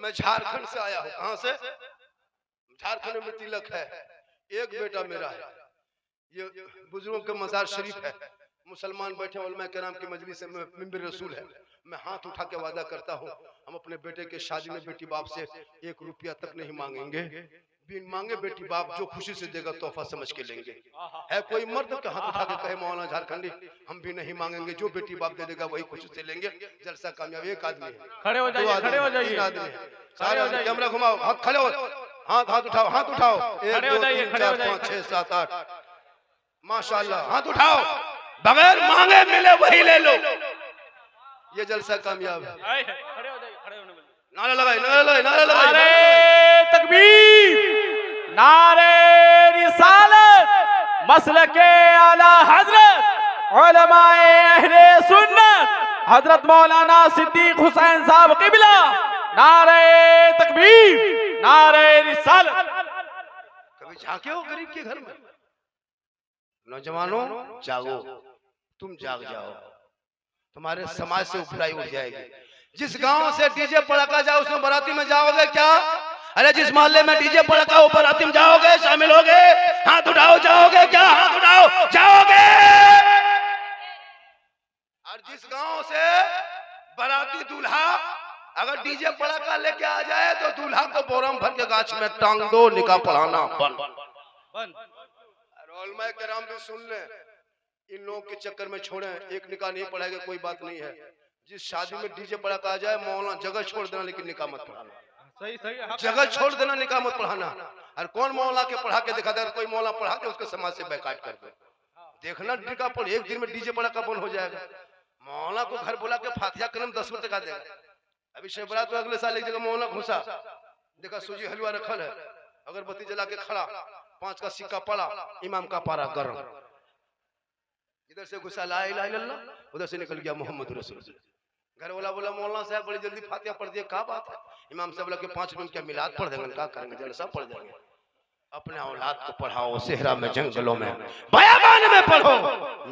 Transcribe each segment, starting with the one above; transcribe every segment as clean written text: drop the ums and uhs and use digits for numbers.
मैं झारखंड से आया हूँ। कहाँ से? झारखंड में तिलक है, एक बेटा मेरा है। ये बुजुर्गों के मजार शरीफ है, मुसलमान बैठे उलमा किराम की मजलिस में मिंबर रसूल है। मैं हाथ उठा के वादा करता हूँ, हम अपने बेटे के शादी में बेटी बाप से 1 रुपया तक नहीं मांगेंगे। बिन मांगे बेटी बाप जो खुशी से देगा तोहफा समझ के लेंगे। है कोई मर्द के हाथ उठा के कहे मौलाना झारखंडी हम भी नहीं मांगेंगे, जो बेटी बाप दे देगा वही खुशी से लेंगे। जलसा कामयाब। एक आदमी है, खड़े हो जाइए, खड़े हो जाइए, 3 आदमी है, 4 आदमी। कैमरा घुमाओ, हाथ खड़े हो, हाथ उठाओ, हाथ उठाओ। 1 2 3 4 5 6 7 8 माशाल्लाह। हाथ उठाओ, बगैर मांगे मिले वही ले लो। ये जलसा कामयाब है। खड़े हो जाइए, खड़े होने वाले। नारा लगाए, नारा लगाए, नारा लगाए। नारे तकबीर, नारे रिसालत, मसलके आला हजरत उलमाए अहले सुन्नत हजरत मौलाना सिद्दीक हुसैन साहब किबला। नारे तकबीर, नारे रिसालत। कभी झांके हो गरीब के घर में? नौजवानों जागो, तुम जाग जाओ, तुम्हारे समाज से उपराई उठ जाएगी। जिस गांव से डीजे पड़का जाओ उसमें बाराती में जाओगे क्या? अरे जिस मोहल्ले में डीजे पड़का हो बाराती में जाओगे, शामिल होगे? हाथ उठाओ, जाओगे क्या? हाथ उठाओ, जाओगे? और जिस गांव से बाराती दूल्हा अगर डीजे पड़का लेके आ जाए तो दूल्हा को बोरम भर के गाछ में टांग दो, निकाह पढ़ाना बंद। उलमाए किराम भी सुन ले, इन लोगों के चक्कर में छोड़े। एक निकाह नहीं पढ़ाएगा कोई बात नहीं है। जिस शादी में डीजे पड़का आ जाए मौलाना जगह छोड़ देना, लेकिन निकाह मत पढ़ाना। सही सही, जगह छोड़ देना, निकाह मत पढ़ाना। और कौन मौला के पढ़ा के दिखा दे? कोई मौला पढ़ा के उसके समाज से बैकाट कर दे। देखना निकाह पढ़, एक दिन में डीजे पड़का बंद हो जाएगा। मौला को घर बुला के फातिहा कलम 10 रुपए का देगा। अभी शेबरा तो अगले साल एक जगह मौला घुसा, देखा सूजी हलवा रखल है, अगरबत्ती जला के खड़ा, 5 का सिक्का पड़ा, इमाम का पारा गरम। इधर से घुसा ला इलाहा इल्लल्लाह, उधर से निकल गया मोहम्मद रसूल। घर वाला बोला मौलाना साहब बड़ी जल्दी फातिहा पढ़ दिए, क्या बात है? इमाम साहब बोला कि 5 मिनट क्या मिलाद पढ़ देंगे, क्या करेंगे? जलसा पढ़ देंगे। अपने औलाद को पढ़ाओ, सेहरा में, जंगलों में, बयाबान में पढ़ो।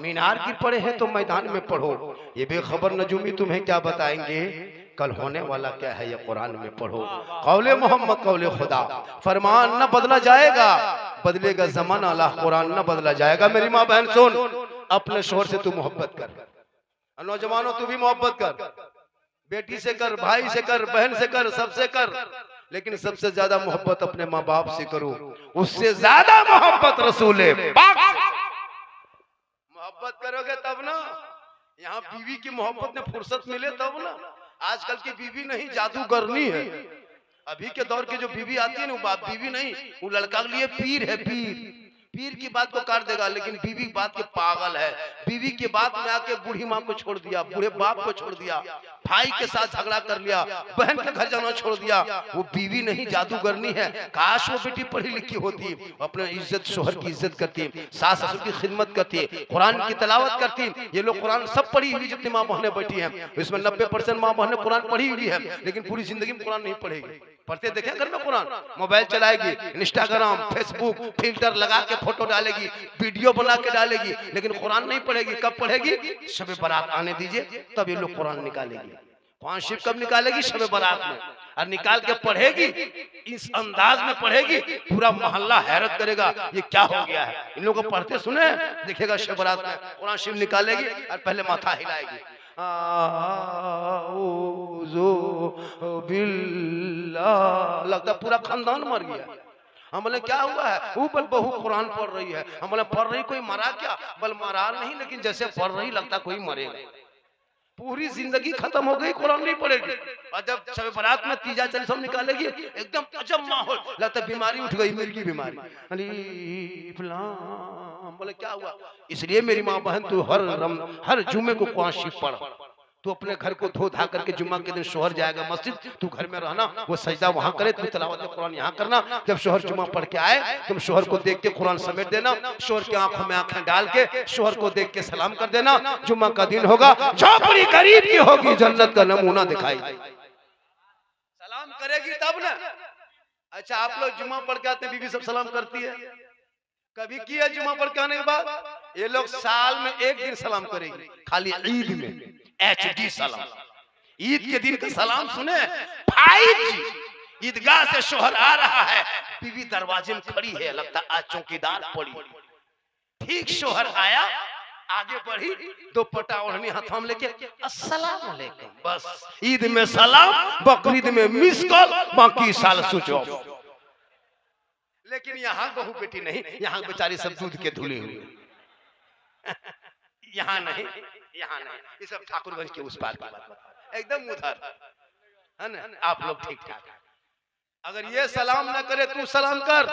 मीनार की पढ़े हैं तो मैदान में पढ़ो। ये बेखबर नजूमी तुम्हें क्या बताएंगे, कल होने वाला क्या है ये कुरान में पढ़ो। कौले मोहम्मद कौले खुदा, फरमान न बदला जाएगा, बदलेगा जमाना, अल्लाह कुरान न बदला जाएगा। मेरी माँ बहन सुन, अपने शोहर से तू मोहब्बत कर, नौजवानों तू भी मोहब्बत कर, बेटी से कर, भाई से कर, बहन से कर, सबसे कर, लेकिन सबसे ज्यादा मोहब्बत अपने माँ बाप से करो। उससे ज्यादा मोहब्बत रसूले पाक। मोहब्बत करोगे तब ना, यहाँ बीवी की मोहब्बत में फुर्सत मिले तब ना। आजकल की बीवी नहीं, जादूगरनी है। अभी के दौर की जो बीवी आती है ना, वो बाप बीवी नहीं, वो लड़का के लिए पीर है। पीर की बात को काट देगा, लेकिन बीवी बात के पागल है। बीवी की बात में आके बूढ़ी माँ को छोड़ दिया, बूढ़े बाप को छोड़ दिया, भाई के साथ झगड़ा कर लिया, बहन के घर जाना छोड़ दिया। वो बीवी नहीं, जादूगरनी है। काश वो बेटी पढ़ी लिखी होती, अपने इज्जत, शोहर की इज्जत करती, सास ससुर की खिदमत करती, कुरान की तिलावत करती। ये लोग कुरान सब पढ़ी हुई जितनी माँ बहनें बैठी हैं, इसमें 90% माँ बहनें कुरान पढ़ी हुई है, लेकिन पूरी जिंदगी में कुरान नहीं पढ़ेगी। पढ़ते देखे घर में कुरान? मोबाइल चलाएगी, इंस्टाग्राम, फेसबुक, फिल्टर लगा के फोटो डालेगी, वीडियो बना के डालेगी, लेकिन कुरान नहीं पढ़ेगी। कब पढ़ेगी? शब बारात आने दीजिए तब ये लोग कुरान निकालेगी। कुरान शरीफ कब निकालेगी? शब बारात में। और निकाल के पढ़ेगी, इस अंदाज में पढ़ेगी, पूरा मोहल्ला हैरत करेगा ये क्या हो गया है। इन लोगों को पढ़ते सुने, देखेगा शब बारात में कुरान शरीफ निकालेगी और पहले माथा हिलाएगी, लगता पूरा खानदान मर गया। हम बोले क्या हुआ है? वो बल बहू कुरान पढ़ रही है। हम बोले पढ़ रही, कोई मरा क्या? बल मरा नहीं, लेकिन जैसे पढ़ रही लगता कोई मरेगा। पूरी जिंदगी खत्म हो गई, कुरान नहीं पढ़ेगी। और जब शब बारात में तीजा चल सब निकालेगी, एकदम अजब माहौल, लगता बीमारी उठ गई, मिर्गी बीमारी। बोले क्या हुआ? इसलिए मेरी माँ बहन तू हर जुमे को कुरान शरीफ पढ़। तू अपने घर को धो धा करके जुम्मा के दिन शोहर जाएगा मस्जिद, तू घर में रहना, वो सजदा वहां करे, तू तिलावत कुरान यहाँ करना। जब शोहर जुम्मा पढ़ के आए तुम शोहर को देख के कुरान समेट देना, शोहर की आंखों में आंखें डाल के शोहर को देख के सलाम कर देना। जुम्मा का दिन होगा, झोपड़ी गरीब की होगी, जन्नत का नमूना दिखाई, सलाम करेगी तब ना। अच्छा आप लोग जुम्मा पढ़ के आते हैं, बीवी सब सलाम करती है? कभी किया जुम्मा पढ़ के आने के बाद? ये लोग साल में 1 दिन सलाम करेगी, खाली ईद में HD सलाम। ईद के दिन का सलाम सुने 5G। ईदगाह से शोहर आ रहा है, बीवी दरवाजे में खड़ी है, लगता आज चौकीदार पड़ी। ठीक शोहर आया, आगे बढ़ी, दुपट्टा ओढ़नी हाथों में लेके अस्सलाम वालेकुम। बस ईद में सलाम, बकरीद में मिस कॉल, बाकी साल स्विच ऑफ। लेकिन यहाँ बहू बेटी नहीं, यहाँ बेचारी सब दूध के धुले हुए। यहाँ नहीं, यहाँ नहीं, ये सब ठाकुरगंज के उस पार की बात, एकदम उधर है ना। आप लोग ठीक ठाक। अगर ये सलाम ना करे तू सलाम कर।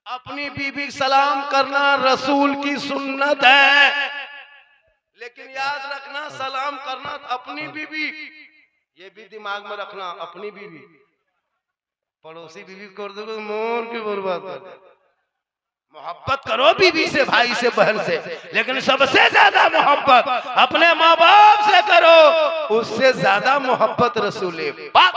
अपनी बीबी सलाम करना रसूल की सुन्नत है, लेकिन याद रखना सलाम करना अपनी बीबी, ये भी दिमाग में रखना। अपनी बीबी, पड़ोसी बीबी कर दो मोर की बर्बाद कर। मोहब्बत करो बीबी से, भाई से, बहन से, लेकिन सबसे ज्यादा मोहब्बत अपने माँ बाप से करो, उससे ज्यादा मोहब्बत रसूल पाक